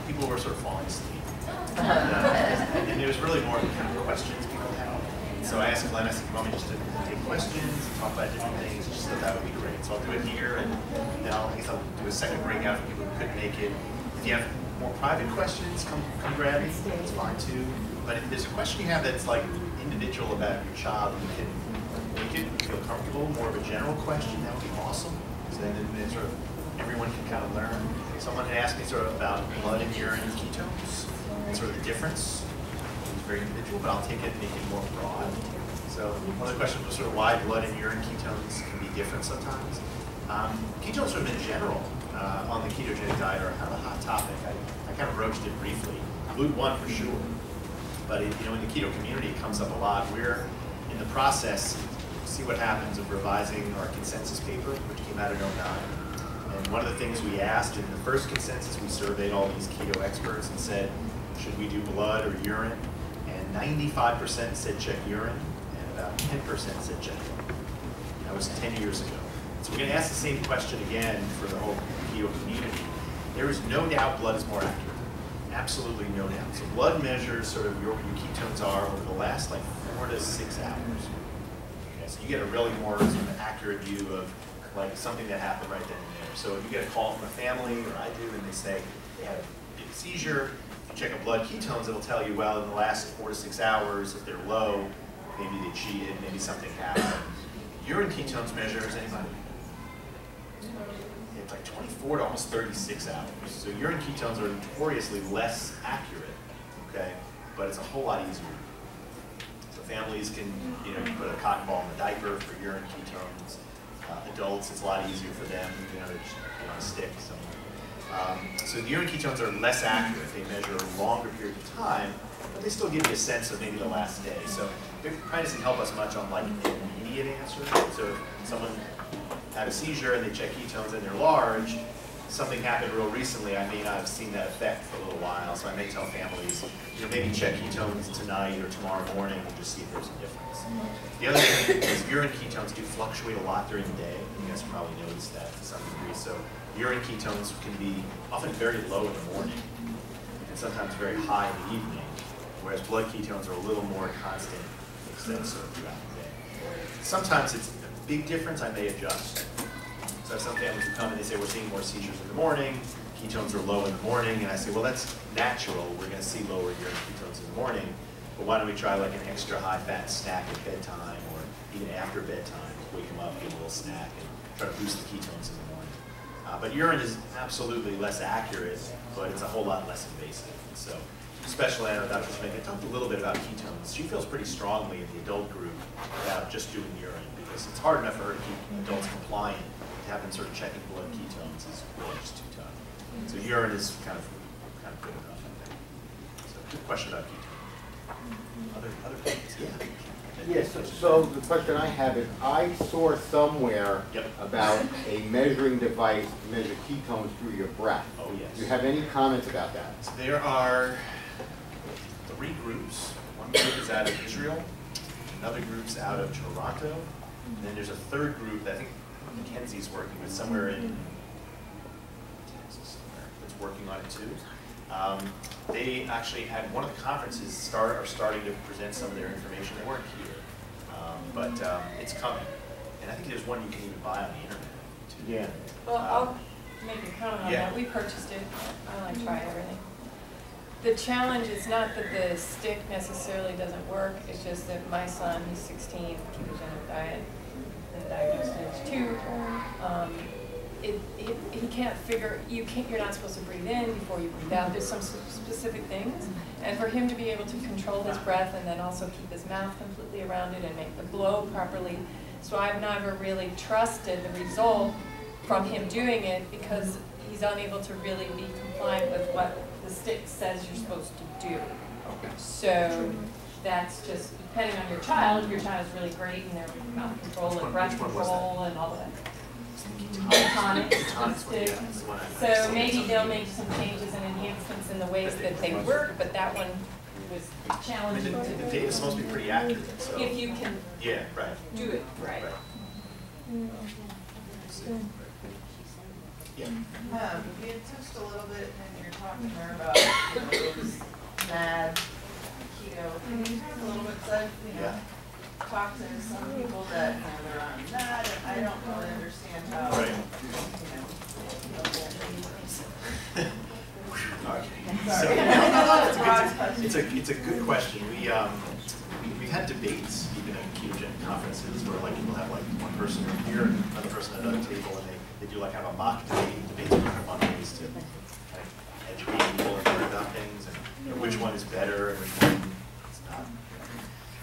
people were sort of falling asleep. And it was really more the kind of questions people had. So I asked Glenn, I said, you want me just to take questions and talk about different things? She said that would be great. So I'll do it here, and then I guess I'll do a second breakout for people who couldn't make it. If you have more private questions, come grab me. It's fine too. But if there's a question you have that's like individual about your child, you can make it feel comfortable, more of a general question, that would be awesome. So then sort of everyone can kind of learn. Someone had asked me sort of about blood and urine ketones, and sort of the difference. It's very individual, but I'll take it and make it more broad. So one of the questions was sort of why blood and urine ketones can be different sometimes. Ketones sort of in general on the ketogenic diet are kind of a hot topic. I kind of broached it briefly. GLUT1 for sure, but in the keto community it comes up a lot. We're in the process, see what happens, of revising our consensus paper, which came out in '09. And one of the things we asked in the first consensus, we surveyed all these keto experts and said, should we do blood or urine? And 95% said check urine, and about 10% said check blood. That was 10 years ago. So we're going to ask the same question again for the whole keto community. There is no doubt blood is more accurate. Absolutely no doubt. So blood measures sort of your ketones are over the last like 4 to 6 hours. Okay, so you get a really more sort of accurate view of like something that happened right then and there. So if you get a call from a family, or I do, and they say they had a big seizure, if you check a blood ketones, it'll tell you, well, in the last 4 to 6 hours, if they're low, maybe they cheated, maybe something happened. Urine ketones measures anybody? It's like 24 to almost 36 hours. So urine ketones are notoriously less accurate, okay? But it's a whole lot easier. So families can, you put a cotton ball in the diaper for urine ketones. Adults, it's a lot easier for them, they're just on a stick somewhere. So the urine ketones are less accurate. They measure a longer period of time, but they still give you a sense of maybe the last day. So it probably doesn't help us much on like an immediate answer. So if someone had a seizure and they check ketones and they're large, something happened real recently, I may not have seen that effect for a little while, so I may tell families, maybe check ketones tonight or tomorrow morning and just see if there's a difference. The other thing is urine ketones do fluctuate a lot during the day. You guys probably noticed that to some degree. So urine ketones can be often very low in the morning and sometimes very high in the evening, whereas blood ketones are a little more constant, extensive throughout the day. Sometimes it's a big difference, I may adjust. So I have some families who come and they say, we're seeing more seizures in the morning, ketones are low in the morning, and I say, well, that's natural. We're going to see lower urine ketones in the morning, but why don't we try like an extra high-fat snack at bedtime or even after bedtime, wake them up, give them a little snack, and try to boost the ketones in the morning. But urine is absolutely less accurate, but it's a whole lot less invasive. So Special Ed Dr. Smith talked a little bit about ketones. She feels pretty strongly in the adult group about just doing urine because it's hard enough for her to keep adults compliant. To have them sort of checking blood ketones is really just too tough. So urine is kind of good enough, I think. So good question about ketones. Other things? Yeah. Yes, so the question I have is, I saw somewhere about a measuring device to measure ketones through your breath. Oh, yes. Do you have any comments about that? So there are 3 groups. One group is out of Israel, another group's out of Toronto, and then there's a third group that I think Mackenzie's working with somewhere in Texas somewhere that's working on it too. They actually had one of the conferences are starting to present some of their information. They weren't here, but it's coming. And I think there's one you can even buy on the internet too. Yeah. Well, I'll make a comment on that. We purchased it. I like to try everything. The challenge is not that the stick necessarily doesn't work. It's just that my son, he's 16, ketogenic diet, and diagnosed stage 2. He can't figure, you're not supposed to breathe in before you breathe out. There's some specific things. And for him to be able to control his breath and then also keep his mouth completely around it and make the blow properly. So I've never really trusted the result from him doing it because he's unable to really be compliant with what the stick says you're supposed to do. So that's just depending on your child. If your child is really great in their mouth control and breath control and all that. Tonics, so maybe they'll make some changes and enhancements in the ways that they work, but that one was challenging. The data is supposed to be pretty accurate. So. If you can do it right. Yeah. You had touched a little bit when you were talking there about those mad keto things a little bit, so Yeah. talk to some people that they're on that, and I don't really understand how. Right. Sorry. I know that's a broad question. It's a good question. We've had debates even at ketogenic conferences where like people have like one person here and another person at another table, and they do like kind of a mock debate. Debates are kind of fun ways to kind of educate people and learn about things, and which one is better and which one is not.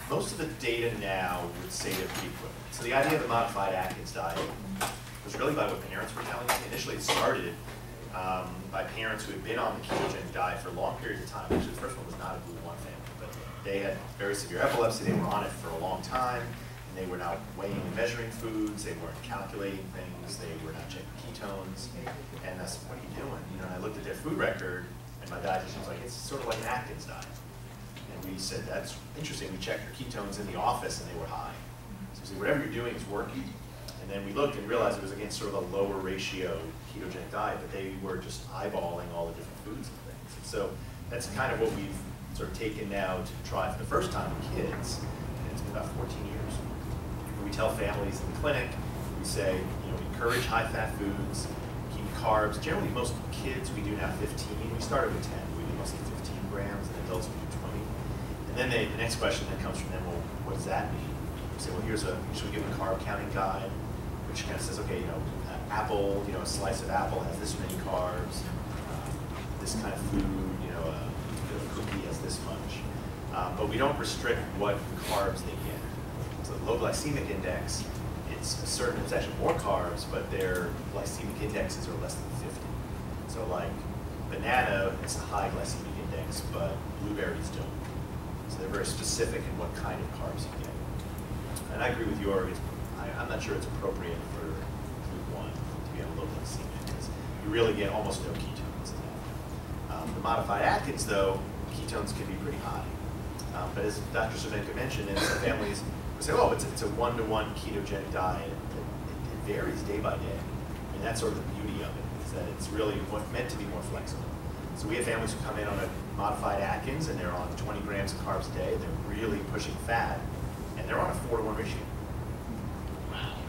Most of the data now would say they're pretty equivalent. So the idea of the modified Atkins diet was really by what parents were telling me. Initially, it started by parents who had been on the ketogenic diet for long periods of time. Actually, the first one was not a GLUT1 family, but they had very severe epilepsy. They were on it for a long time, and they were not weighing and measuring foods. They weren't calculating things. They were not checking ketones. And I said, "What are you doing?" You know, and I looked at their food record, and my dietitian was like, "It's sort of like an Atkins diet." And we said, "That's interesting." We checked their ketones in the office, and they were high. So we said, "Whatever you're doing is working." And then we looked and realized it was against sort of a lower ratio ketogenic diet, but they were just eyeballing all the different foods and things. And so that's kind of what we've sort of taken now to try for the first time with kids, and it's been about 14 years. We tell families in the clinic, we say, you know, encourage high-fat foods, keep carbs. Generally, most kids, we do now 15. We started with 10. We do mostly 15 grams, and adults we do 20. And then the next question that comes from them, well, what does that mean? We say, well, usually give them a carb counting guide, which kind of says, okay, you know, apple, you know, a slice of apple has this many carbs, this kind of food, you know, a cookie has this much. But we don't restrict what carbs they get. So the low glycemic index, it's actually more carbs, but their glycemic indexes are less than 50. So like banana, it's a high glycemic index, but blueberries don't. So they're very specific in what kind of carbs you get. And I agree with you, I'm not sure it's appropriate for GLUT1 to be on a low glycemic because you really get almost no ketones in that. The modified Atkins, though, ketones can be pretty high. But as Dr. Cervenka mentioned, in some families, we say, oh, it's a one-to-one ketogenic diet. It varies day by day. And that's sort of the beauty of it, is that it's really meant to be more flexible. So we have families who come in on a modified Atkins, and they're on 20 grams of carbs a day. They're really pushing fat, and they're on a 4-to-1 ratio.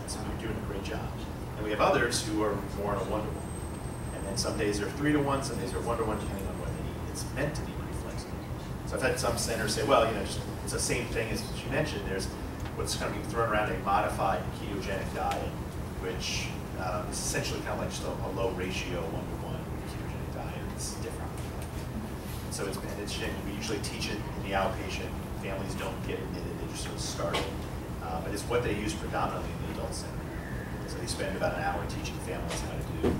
So you're doing a great job. And we have others who are more on a 1-to-1. And then some days they're 3-to-1, some days they're 1-to-1, depending on what they need. It's meant to be pretty flexible. So I've had some centers say, well, you know, it's the same thing as you mentioned. There's what's kind of being thrown around a modified ketogenic diet, which is essentially kind of like just a low ratio 1-to-1 ketogenic diet. It's different. So it's interesting. We usually teach it in the outpatient. Families don't get admitted, they just sort of start it. But it's what they use predominantly in the adult center. So they spend about an hour teaching families how to do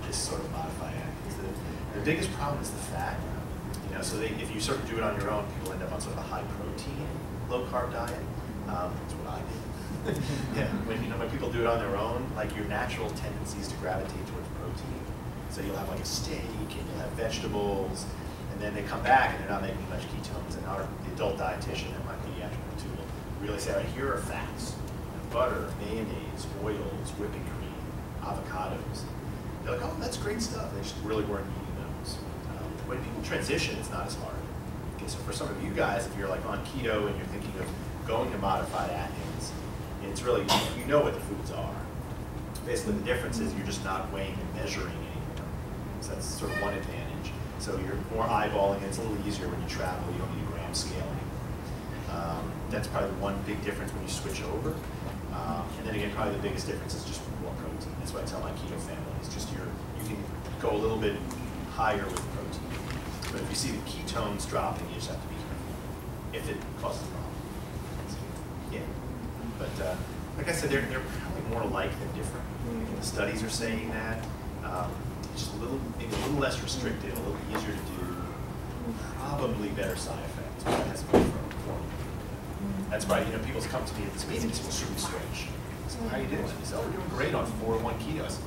this sort of modified Atkins. The biggest problem is the fat. You know, so if you sort of do it on your own, people end up on sort of a high protein, low carb diet. That's what I did. Yeah, when people do it on their own, like your natural tendency is to gravitate towards protein. So you'll have like a steak and you'll have vegetables, and then they come back and they're not making much ketones. And the adult dietitian at my pediatric too will really say, all right, here are fats: butter, mayonnaise, oils, whipping cream, avocados. They're like, oh, that's great stuff. They just really weren't eating those. When people transition, it's not as hard. Okay, so for some of you guys, if you're like on keto and you're thinking of going to modified Atkins, it's really, you know what the foods are. Basically, the difference is you're just not weighing and measuring anymore. So that's sort of one advantage. So you're more eyeballing, and it's a little easier when you travel. You don't need a gram scale anymore. That's probably one big difference when you switch over. And then again, probably the biggest difference is just more protein. That's why I tell my keto families, just you can go a little bit higher with protein. But if you see the ketones dropping, you just have to be careful if it causes a problem. Yeah. But like I said, they're probably more alike than different. The studies are saying that. Just maybe a little less restricted, a little easier to do, probably better side effects. But that's why, you know, people come to me at this meeting and say, well, should we switch? So how are you doing? They say, oh, we're doing great on 4-to-1 keto. I said,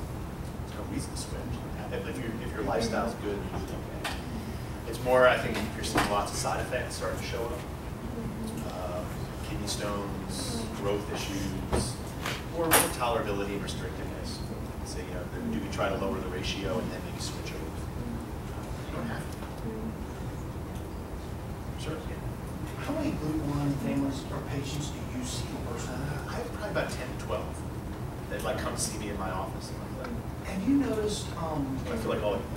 there's no reason to switch. If your lifestyle's good, you're doing okay. It's more, I think, you're seeing lots of side effects starting to show up. Kidney stones, growth issues, or tolerability and restrictiveness. So, you know, do we try to lower the ratio and then maybe switch over? You don't have to. Sure. How many glutathione families or patients do you see per se? I have probably about 10 to 12 that like come see me in my office. And I'm like, Have you noticed, I feel like all of you.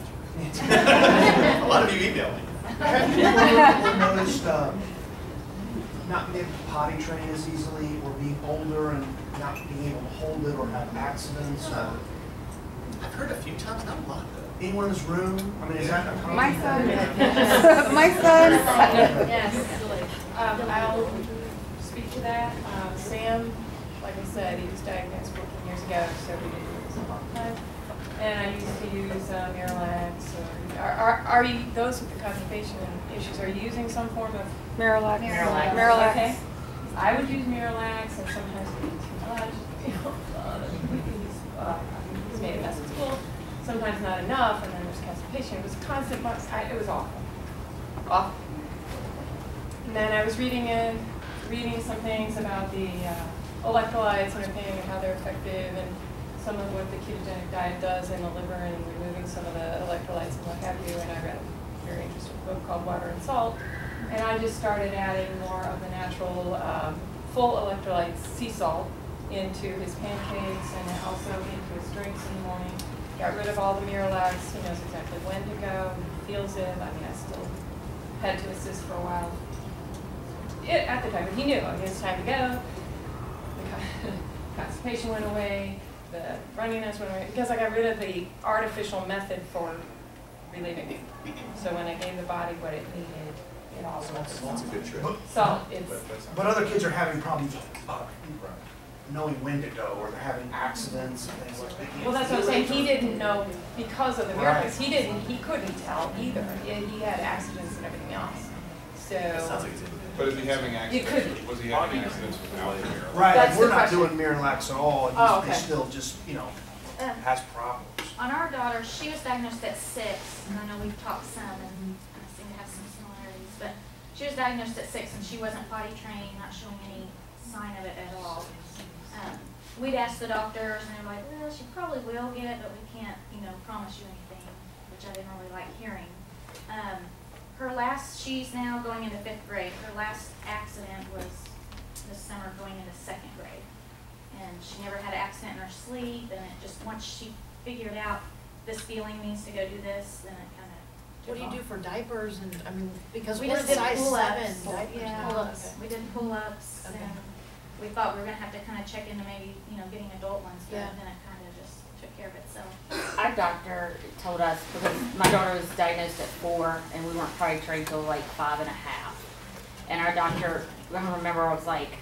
A lot of you email me. have you ever noticed not being able to potty train as easily, or being older and not being able to hold it, or have accidents? I've heard a few times, not a lot though. Anyone in this room? I mean, is that a common My thing? son. My son. Yes. I'll speak to that. Sam, like I said, he was diagnosed 14 years ago, so we didn't do this a long time. And I used to use Miralax. Are you, those with the constipation issues, are you using some form of Miralax. Miralax? Okay. I would use Miralax, and sometimes it would be too much. He's made a mess at school. Sometimes not enough, and then there's constipation. It was constant. It was awful. Awful. And then I was reading some things about the electrolytes and everything, and how they're effective, and some of what the ketogenic diet does in the liver, and removing some of the electrolytes and what have you. And I read a very interesting book called Water and Salt, and I just started adding more of the natural full electrolytes, sea salt, into his pancakes and also into his drinks in the morning. Got rid of all the Miralax. He knows exactly when to go. He feels it. I mean, I still had to assist for a while at the time, but he knew it was time to go. The constipation went away. The runniness went away because I got rid of the artificial method for relieving it. So when I gave the body what it needed, it all went. Salt's a good trick. So it's. But other kids are having problems knowing when to go, or they're having accidents and things like that. Well, that's what I'm saying. He didn't know because of the Right. Miralax. He couldn't tell either. He had accidents and everything else. It sounds So. like it's in But is he having accidents? couldn't. Was he having accidents without Miralax? Right, That's like we're the not question. doing Miralax at all, and Oh, he okay. still just, has problems. On our daughter, she was diagnosed at 6, and I know we've talked some and I seem to have some similarities, but she was diagnosed at 6 and she wasn't potty trained, not showing any sign of it at all. We'd asked the doctors and they were like, well, she probably will get it, but we can't, promise you anything, which I didn't really like hearing. She's now going into 5th grade. Her last accident was this summer going into 2nd grade. And she never had an accident in her sleep, and it just, once she figured out this feeling needs to go do this, then it kind of What do you do for diapers and, I mean, because we we're just did size 7 pull-ups. diapers. Yeah, Pull-ups. we did pull-ups, Okay. and we thought we were gonna have to kind of check into maybe, getting adult ones, but Yeah. then it kind of just took care of itself. Our doctor told us, because my daughter was diagnosed at 4 and we weren't potty trained till like 5 1/2. And our doctor, I remember, was like,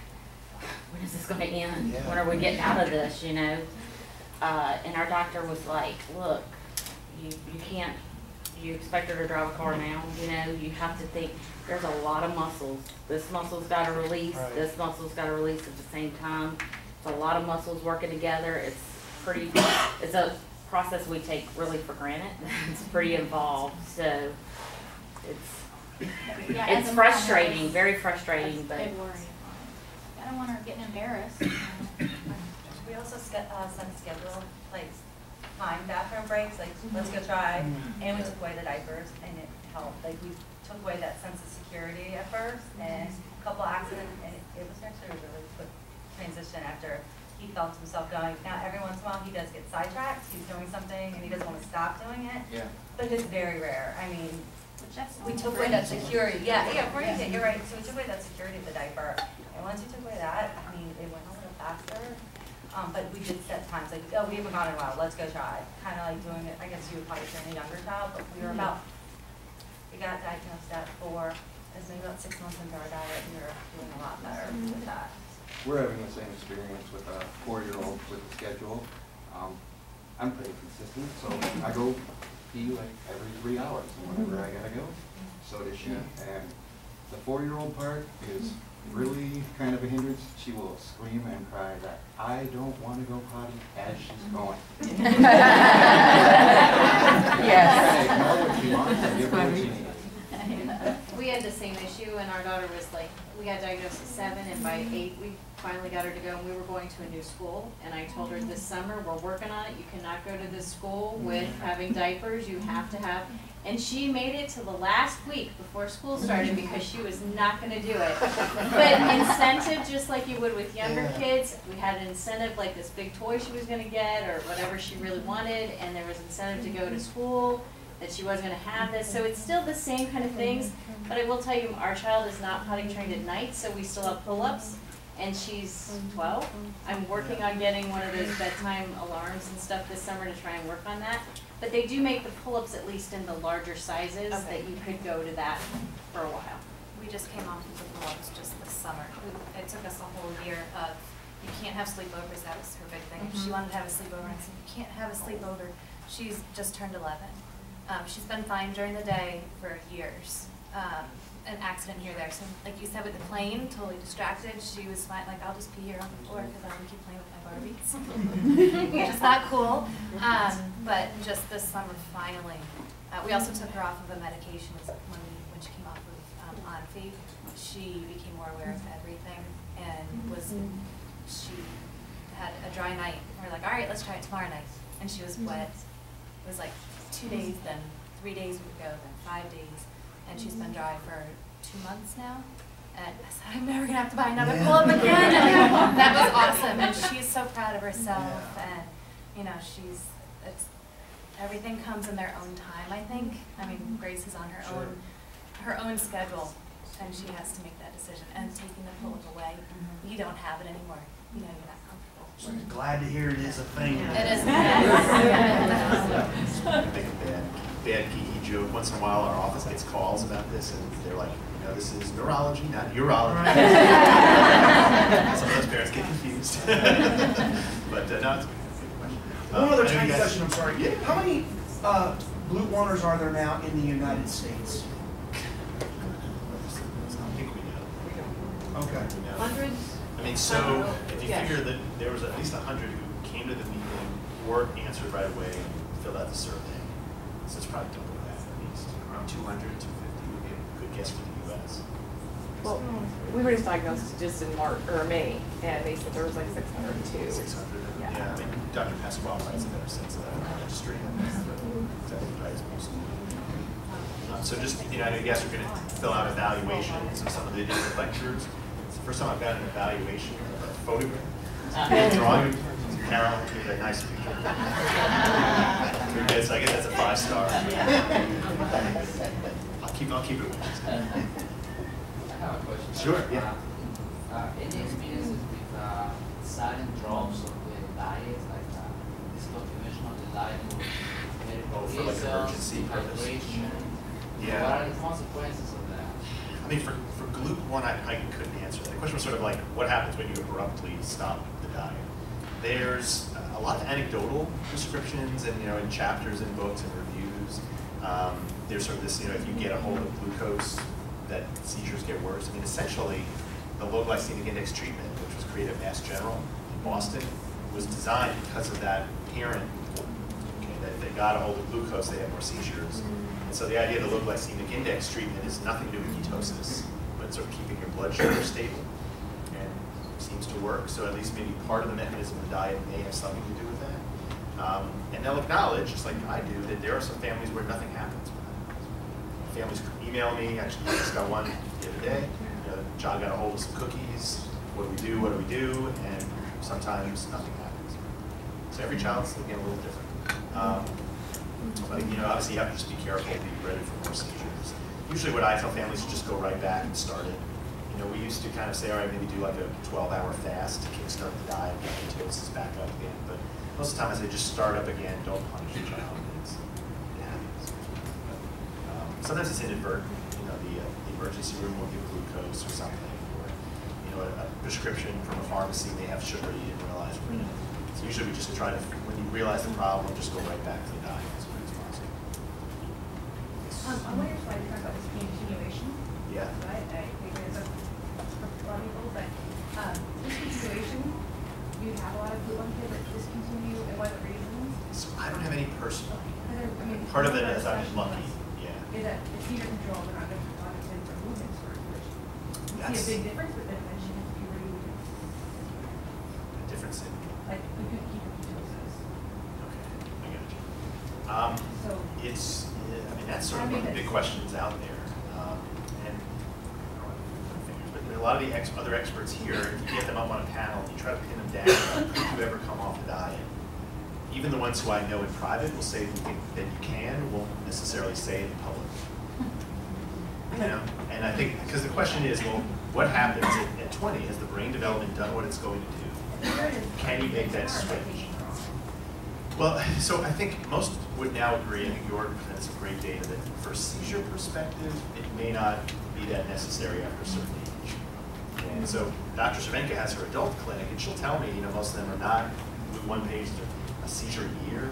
when is this gonna end? Yeah. When are we getting out of this, And our doctor was like, look, you can't, you expect her to drive a car now, you have to think, there's a lot of muscles. This muscle's gotta release, Right. this muscle's gotta release at the same time. It's a lot of muscles working together. It's a process we take really for granted. It's pretty involved, so Yeah, it's as a mom, frustrating, that very was frustrating, a but big worry. I don't want her getting embarrassed. We also send schedule, like, time bathroom breaks, like, let's go try, and we took away the diapers, and it helped. Like, we took away that sense of security at first, and a couple accidents, and it was actually a really quick transition after he felt himself going. Now, every once in a while, he does get sidetracked, he's doing something, and he doesn't want to stop doing it, Yeah. but it's very rare. I mean, Which that's we took away that security, for you, you're right, so we took away that security of the diaper, and once we took away that, I mean, it went a little faster, but we did set times, like, oh, we haven't gone in a while, let's go try, kind of like doing it, I guess you would probably train a younger child, but we were we got diagnosed at 4, as maybe about 6 months into our diet, and we were doing a lot better with that. We're having the same experience with a 4-year-old with the schedule. I'm pretty consistent, so I go pee like every 3 hours, and whenever I gotta go, so does she. And the 4-year-old part is really kind of a hindrance. She will scream and cry that I don't want to go potty as she's going. yes. Ignore what she wants and give her what she needs. We had the same issue, and our daughter was like, we got diagnosed at 7, and by 8, we finally got her to go, and we were going to a new school, and I told her this summer, we're working on it, you cannot go to this school with having diapers, you have to have, And she made it to the last week before school started because she was not gonna do it. But incentive, just like you would with younger kids, we had an incentive like this big toy she was gonna get or whatever she really wanted, and there was incentive to go to school, that she wasn't gonna have this. So it's still the same kind of things, but I will tell you, our child is not potty trained at night, so we still have pull-ups, and she's 12. I'm working on getting one of those bedtime alarms and stuff this summer to try and work on that. But they do make the pull-ups at least in the larger sizes that you could go to that for a while. We just came off of the pull-ups just this summer. It took us a whole year of, you can't have sleepovers, that was her big thing. She wanted to have a sleepover, and I said, you can't have a sleepover. She's just turned 11. She's been fine during the day for years. An accident here or there. So like you said with the plane, totally distracted. She was fine, like I'll just pee here on the floor because I want to keep playing with my Barbies. Which is not cool. But just this summer, finally. We also took her off of a medication when she came off of Onfi. She became more aware of everything and she had a dry night. We're like, all right, let's try it tomorrow night. And she was wet. It was like 2 days, then 3 days we would go, then 5 days. And she's been dry for 2 months now. And I said, I'm never gonna have to buy another pull-up again. And that was awesome. And she's so proud of herself. And you know, everything comes in their own time, I think. I mean, Grace is on her own schedule, and she has to make that decision. And taking the pull-up away, you don't have it anymore. You know, you're not comfortable. I'm glad to hear it is a thing. It is. Bad geeky joke. Once in a while, our office gets calls about this, and they're like, you know, this is neurology, not urology. Some of those parents get confused. But no, it's a good question. One other tiny question, I'm sorry. Yeah. How many Blue Warners are there now in the United States? I think we know. Okay. We know. Hundreds? I mean, so if you figure that there was at least 100 who came to the meeting, weren't answered right away, filled out the survey. So it's probably double that at least. Around 200, 250 would be a good guess for the U.S. Well, we were just diagnosed just in March or May, and they said there was like 602. 600. Yeah. I mean, Dr. Pasquale writes a better sense of that registry. So just, you know, I know you guys are going to fill out evaluations of some of the different lectures. It's the first time I've got an evaluation of a photograph. Drawing. Carol, give me that nice picture. Okay, so I guess that's a 5-star. I'll keep it with you. I have a question. Sure, yeah. Any experiences with sudden drops of the diet, like discontinuation of the diet for medical for like emergency purpose? Yeah. What are the consequences of that? I mean, for GLUT1, I couldn't answer that. The question was sort of like, what happens when you abruptly stop the diet? There's a lot of anecdotal descriptions, and you know, in chapters in books and reviews. There's sort of this, you know, if you get a hold of glucose, that seizures get worse. I mean, essentially, the low glycemic index treatment, which was created at Mass General in Boston, was designed because of that parent. Okay, that they got a hold of glucose, they had more seizures. And so the idea of the low glycemic index treatment is nothing to do with ketosis, but sort of keeping your blood sugar stable. Seems to work, so at least maybe part of the mechanism of the diet may have something to do with that. And they'll acknowledge, just like I do, that there are some families where nothing happens. Families email me, actually I just got one the other day. You know, John got a hold of some cookies, what do we do, and sometimes nothing happens. So every child's again a little different. But you know, obviously you have to just be careful, be ready for more seizures. Usually what I tell families is just go right back and start it. You know, we used to kind of say, all right, maybe do like a 12-hour fast to kickstart the diet, get ketosis back up again. But most of the time I say just start up again, don't punish the child. It happens. Sometimes it's inadvertent. You know, the emergency room will give glucose or something, or you know, a prescription from a pharmacy may have sugar you didn't realize were in it. So usually we just try to, when you realize the problem, just go right back to the diet as quick as possible. On what you're talking about is continuation. Yeah. Right? I think there's a lot of people, but discontinuation, you have a lot of GLUT1 kids that discontinue, and what reasons? So I don't have any personal. I mean, Part of it is I'm lucky. Yeah. Is that it's seizure control, but not obviously for movement circulation. You That's see a big difference with intervention in puberty. A difference in. Like we couldn't keep ketosis. Okay, I got you. So it's, I mean, that's sort of questions out there. And but a lot of the other experts here, if you get them up on a panel, you try to pin them down, who ever come off the diet. Even the ones who I know in private will say that you can, won't necessarily say it in public. You know? And I think, because the question is, well, what happens at 20? Has the brain development done what it's going to do? Can you make that switch? Well, so I think most would now agree, I think Jorg presents some great data, that for a seizure perspective, it may not be that necessary after a certain age. And so Dr. Cervenka has her adult clinic, and she'll tell me, you know, most of them are not, with one patient, a seizure a year,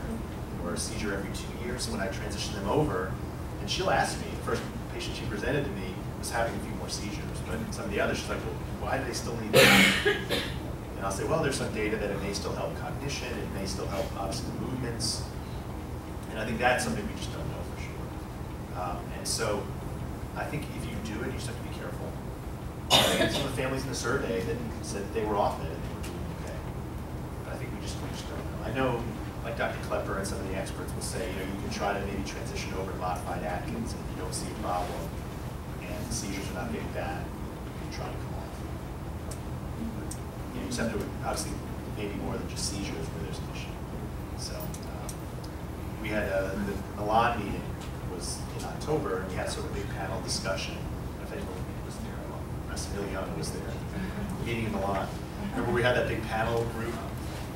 or a seizure every 2 years. So when I transition them over, and she'll ask me, the first patient she presented to me was having a few more seizures, but some of the others, she's like, well, why do they still need that? And I'll say, well, there's some data that it may still help cognition, it may still help, obviously, movements. And I think that's something we just don't know for sure. And so I think if you do it, you just have to be careful. I think some of the families in the survey that said they were off it and they were doing okay. But I think we just don't know. I know, like Dr. Klepper and some of the experts will say, you know, you can try to maybe transition over to modified Atkins, and if you don't see a problem and the seizures are not getting bad, you can try to come off. You know, you just have to, obviously, maybe more than just seizures where there's an issue. So we had the Milan meeting was in October, and we had sort of a big panel discussion. If anyone was there, Massimiliano was there, meeting in Milan. Remember we had that big panel group?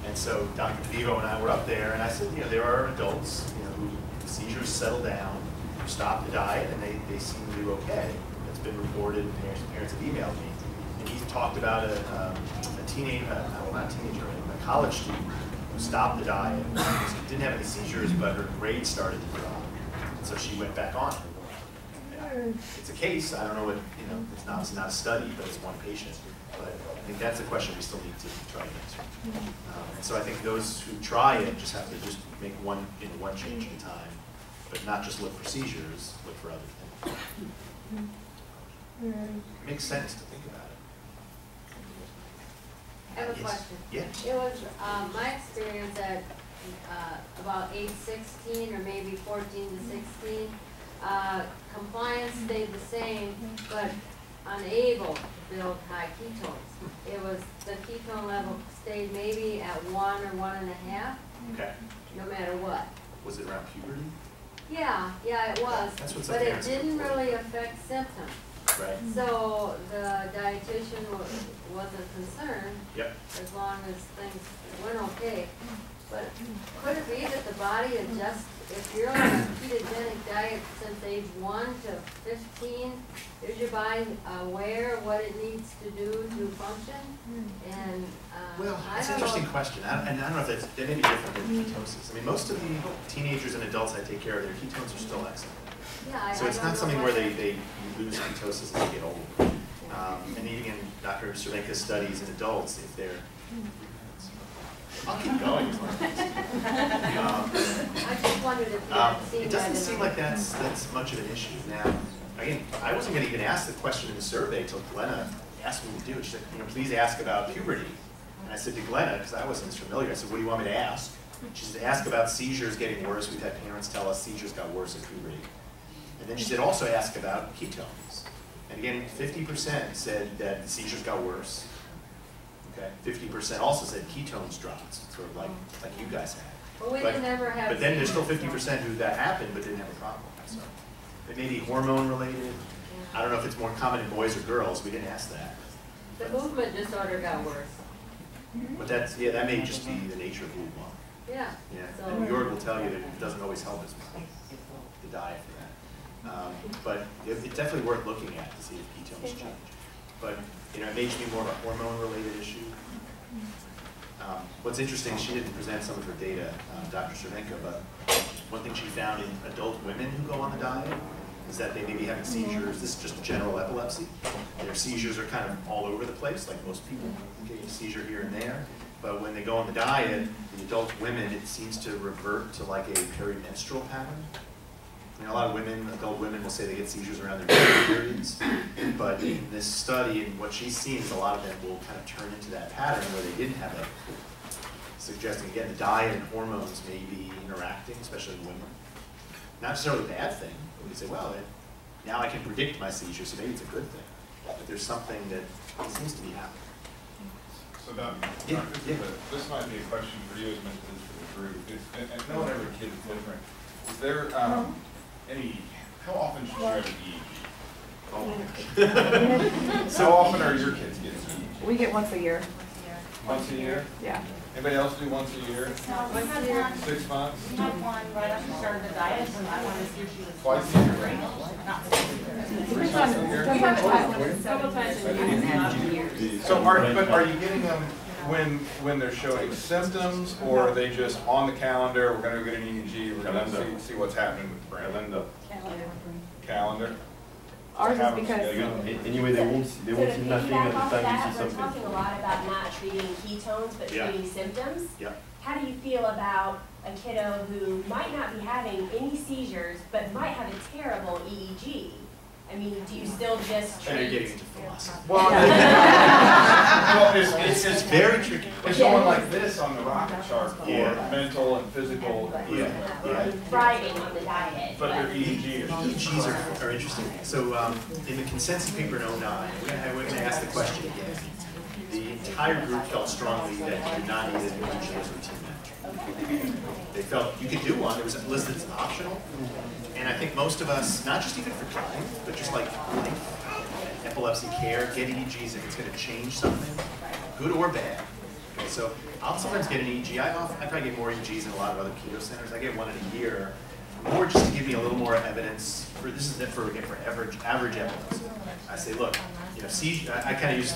And so Dr. DeVivo and I were up there, and I said, you know, there are adults, you know, who the seizures settle down, who stop the diet, and they seem to do okay. It's been reported, and parents have emailed me. And he talked about a teenager, well, not teenager, a college student who stopped the diet, didn't have any seizures, but her grades started to drop. So she went back on. It's a case, I don't know what, you know, it's not a study, but it's one patient. But I think that's a question we still need to try to answer. And so I think those who try it just have to just make one change at a time, but not just look for seizures, look for other things. It makes sense to think about it. I have a question. Yeah. It was my experience at about age 16 or maybe 14 to 16, compliance stayed the same, but unable to build high ketones. It was the ketone level stayed maybe at 1 or 1.5. Okay. No matter what. Was it around puberty? Yeah, it was. That's what some but it parents didn't really affect symptoms. Right. So the dietitian wasn't concerned. Yep. As long as things went okay. But could it be that the body adjusts, if you're on a ketogenic diet since age 1 to 15, is your body aware of what it needs to do to function? And Well, I it's an don't know. interesting question, and I don't know if that may be different than ketosis. I mean, most of the teenagers and adults I take care of, their ketones are still excellent. Yeah, So it's I don't not know something what where that- you lose ketosis as they get older. And even in Dr. Cervenka's studies in adults, if they're, I'll keep going. I just wondered if you had seen It that doesn't in seem the- like that's much of an issue. Now, again, I wasn't going to even ask the question in the survey until Glenna asked me to do it. She said, you know, please ask about puberty. And I said to Glenna, because I wasn't as familiar, I said, what do you want me to ask? She said, ask about seizures getting worse. We've had parents tell us seizures got worse at puberty. And then she said, also ask about ketones. And again, 50% said that the seizures got worse. Okay, 50% also said ketones dropped, sort of like you guys had. Well, we didn't ever have But then there's still seizures, 50% who that happened but didn't have a problem. So it may be hormone related. I don't know if it's more common in boys or girls. We didn't ask that. The movement disorder got worse. But that's, that may just be the nature of who we want. Yeah. Yeah, So- and Jorg will tell you that it doesn't always help as much, the diet for that. But it's definitely worth looking at to see if ketones change. But you know, it may just be more of a hormone-related issue. What's interesting, she didn't present some of her data, Dr. Cervenka, but one thing she found in adult women who go on the diet is that they may be having seizures. This is just general epilepsy. Their seizures are kind of all over the place, like most people. Okay, a seizure here and there. But when they go on the diet, the adult women, it seems to revert to like a perimenstrual pattern. You know, a lot of women, adult women, will say they get seizures around their periods. But in this study, and what she's seen is a lot of them will kind of turn into that pattern where they didn't have that before. Suggesting, again, the diet and hormones may be interacting, especially in women. Not necessarily a bad thing, but we say, well, now I can predict my seizure, so maybe it's a good thing. But there's something that seems to be happening. So this might be a question for you as much as it's for the group. And knowing every kid is different, is there how often should you have an EEG? How often are your kids getting EEG? We get once a year. Once a year? Yeah. Anybody else do once a year? No, we had one. 6 months? We had one right after she started the diet, and I wanted to see if she was. Twice a year? Not Couple times a year. So are you getting them when they're showing symptoms, or are they just on the calendar, we're gonna go get an EEG, we're gonna see what's happening with the brain? Calendar? Ours is because anyway, they won't see nothing at the time you see We're something. talking a lot about not treating ketones, but treating symptoms. How do you feel about a kiddo who might not be having any seizures, but might have a terrible EEG? I mean, do you still just treat? And you're getting into philosophy. Well, it's very tricky. It's someone like this on the rocket chart for mental and physical. Thriving on the diet. But their EEG is EEGs are interesting. So in the consensus paper in 09, I went to ask the question again. The entire group felt strongly that you did not need an EEG as routine management. They felt you could do one. It was listed as optional. And I think most of us, not just even for driving, but just like epilepsy care, get EEGs if it's going to change something, good or bad. Okay, so I'll sometimes get an EEG. I probably get more EEGs than a lot of other keto centers. I get one in a year, more just to give me a little more evidence. This is for average epilepsy. I say, look, seizure. I kind of use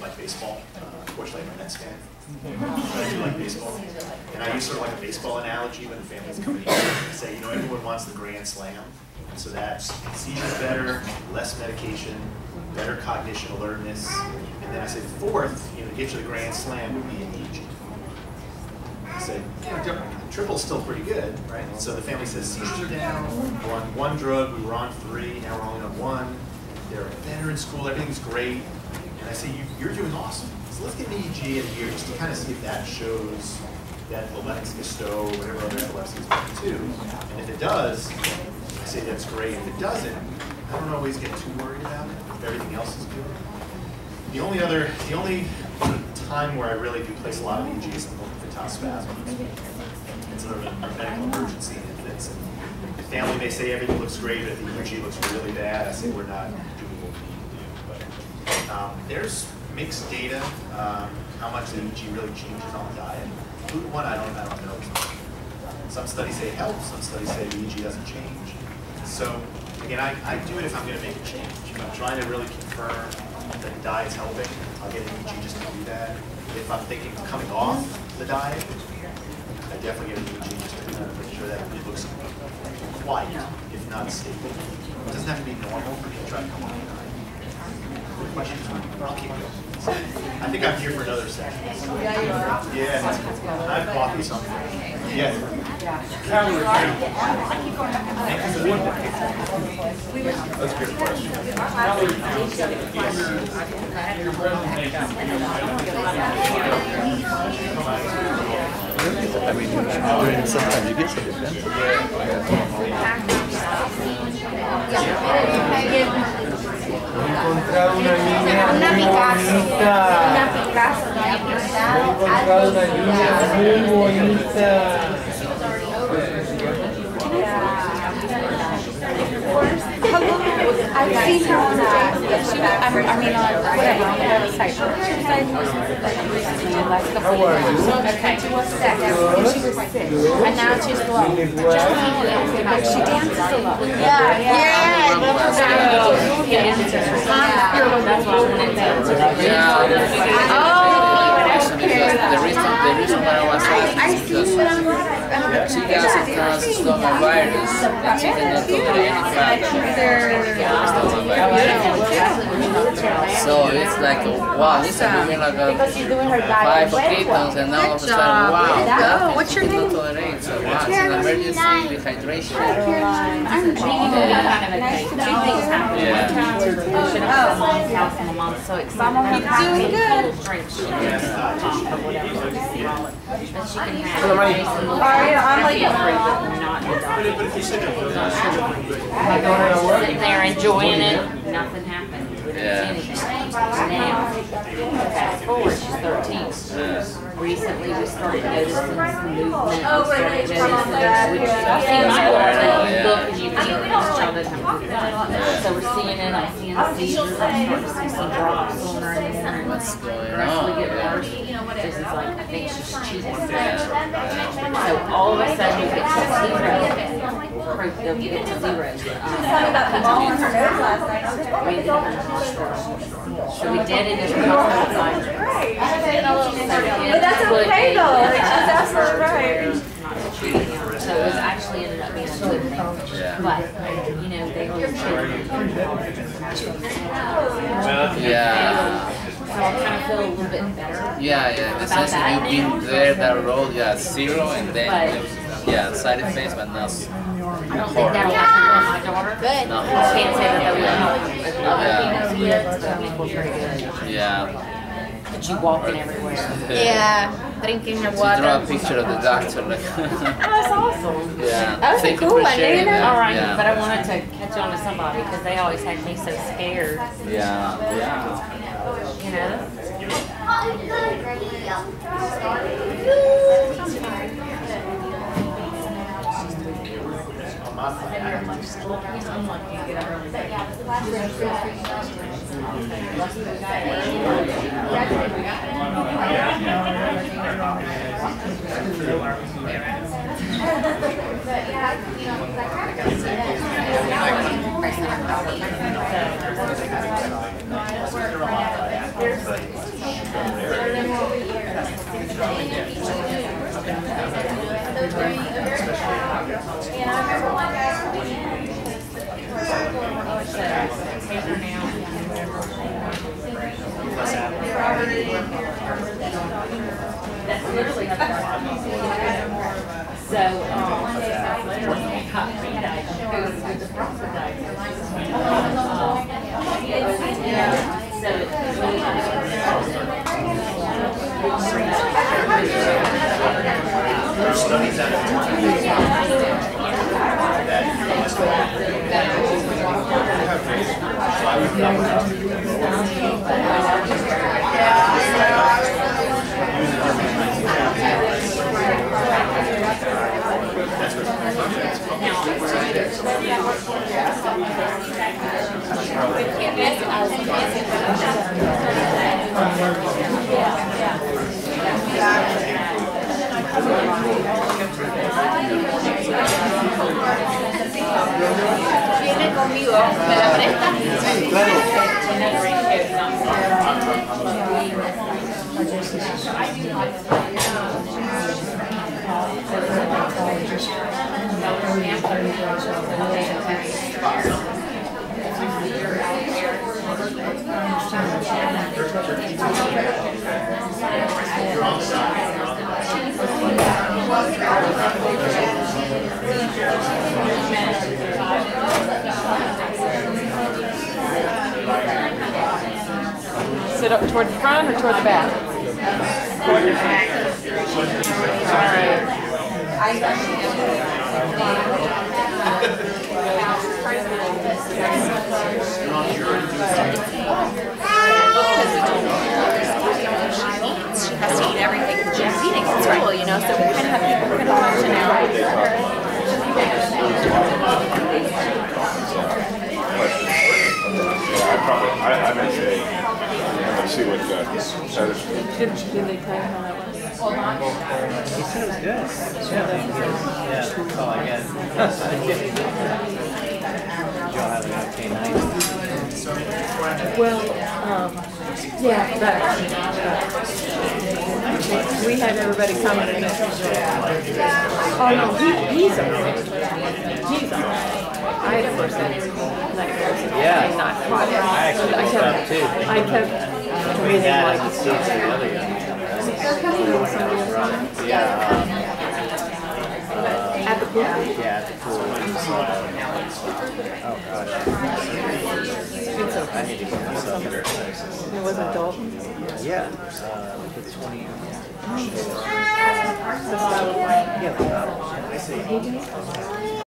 like baseball. Unfortunately, I'm a Mets fan. I do like baseball. And I use sort of like a baseball analogy when the families come in here. I say, everyone wants the grand slam. And so that's seizures better, less medication, better cognition, alertness. And then I say the fourth, to get you the grand slam would be an EEG. I say, triple's still pretty good, right? And so the family says seizures are down, we're on one drug, we were on 3, now we're only on 1. They're better in school, everything's great. And I say, you're doing awesome. So let's get an EEG in a year just to kind of see if that shows that Lennox-Gastaut or whatever other epilepsy is working too. And if it does, I say that's great. If it doesn't, I don't always get too worried about it if everything else is good. The only time where I really do place a lot of EEG is in infantile spasms. It's a medical emergency in infants. And the family may say everything looks great, but the EEG looks really bad. I say we're not doing what we need to do. But there's mixed data, how much the EEG really changes on the diet. Food one, I don't know. Some studies say it helps, some studies say the EEG doesn't change. So again, I do it if I'm going to make a change. If I'm trying to really confirm that the diet's helping, I'll get an EEG just to do that. If I'm thinking of coming off the diet, I definitely get an EEG just to kind of make sure that it looks quiet, if not stable. It doesn't have to be normal for me to try to come off the diet. Good question. I'll keep going. I think I'm here for another session. Yeah, you are. Yeah, I have coffee something. Yes. That's a good question. Your presentation. I mean, sometimes you get some defense. Encontrado una niña muy bonita. Encontrado una niña muy bonita. I've seen her on whatever, site. She's recently, last couple of years. Okay. She was sick. She was sick. And now she's low. But she dances a lot. Yeah. I love her. That's why I wanted The reason why I was asking is because she has a stomach virus. She cannot tolerate any fat. So it's like, wow, this is doing like a 5 ketones, and now all of a sudden, wow, what's your name? Tolerate. So wow, it's an emergency dehydration. I'm Nice to meet you. house, and my mom's so excited. She's doing good. Drink she gets pop or whatever. But she can have Jason will I'm like, not the my daughter was sitting there enjoying it. Nothing happened. We didn't see anything. Now, fast forward, she's 13. Recently, we started noticing some movement. We started noticing which I've seen my daughter look and you think this child doesn't have movement. So we're seeing it. I'm seeing the seizures. I'm starting to see some drops on her in the morning. What's going Gradually get worse. Jason's like, I think she's cheating. So all of a sudden, you get to zero. They'll get to zero. So we did it in a couple of times. But that's okay though, like she's absolutely right. So it was actually ended up being a good thing. But, you know, they were children. Yeah. So I kind of feel a little bit better. Yeah, the sense that you've been there, that road, zero, and then, side effects, but not I don't think that'll happen with my daughter. Good. Not I can't say that that will help with other people's kids, but we feel pretty good. Yeah. But you walking everywhere. Yeah, drinking your To water. draw a picture of the doctor, like. Oh, that's awesome. Yeah. That was Thank a cool you for one, sharing didn't it? that. All right, Yeah. but I wanted to catch on to somebody because they always had me so scared. Yeah. You know? That's literally how so, There's studies out Viene conmigo, ¿me la prestas? Sit up toward the front or toward the back? Toward the back. All right. She has to eat everything she's eating at school, you know, so we kind of have people kind of watching out. I may say, let's see what Did they tell you how that was? He said it was good. Yeah, that's all I get. Did y'all have an okay night? Well, yeah, but we had everybody coming in. Oh no, he's alright. He's alright. I had a person Yeah. not caught it. I actually was up too. I kept We had like the seats for the other young man. Yeah. At the pool? Yeah, at the pool. Oh, gosh. I need to get myself into exercise. It wasn't Dalton? Yeah, like the 20. Yeah. Yeah,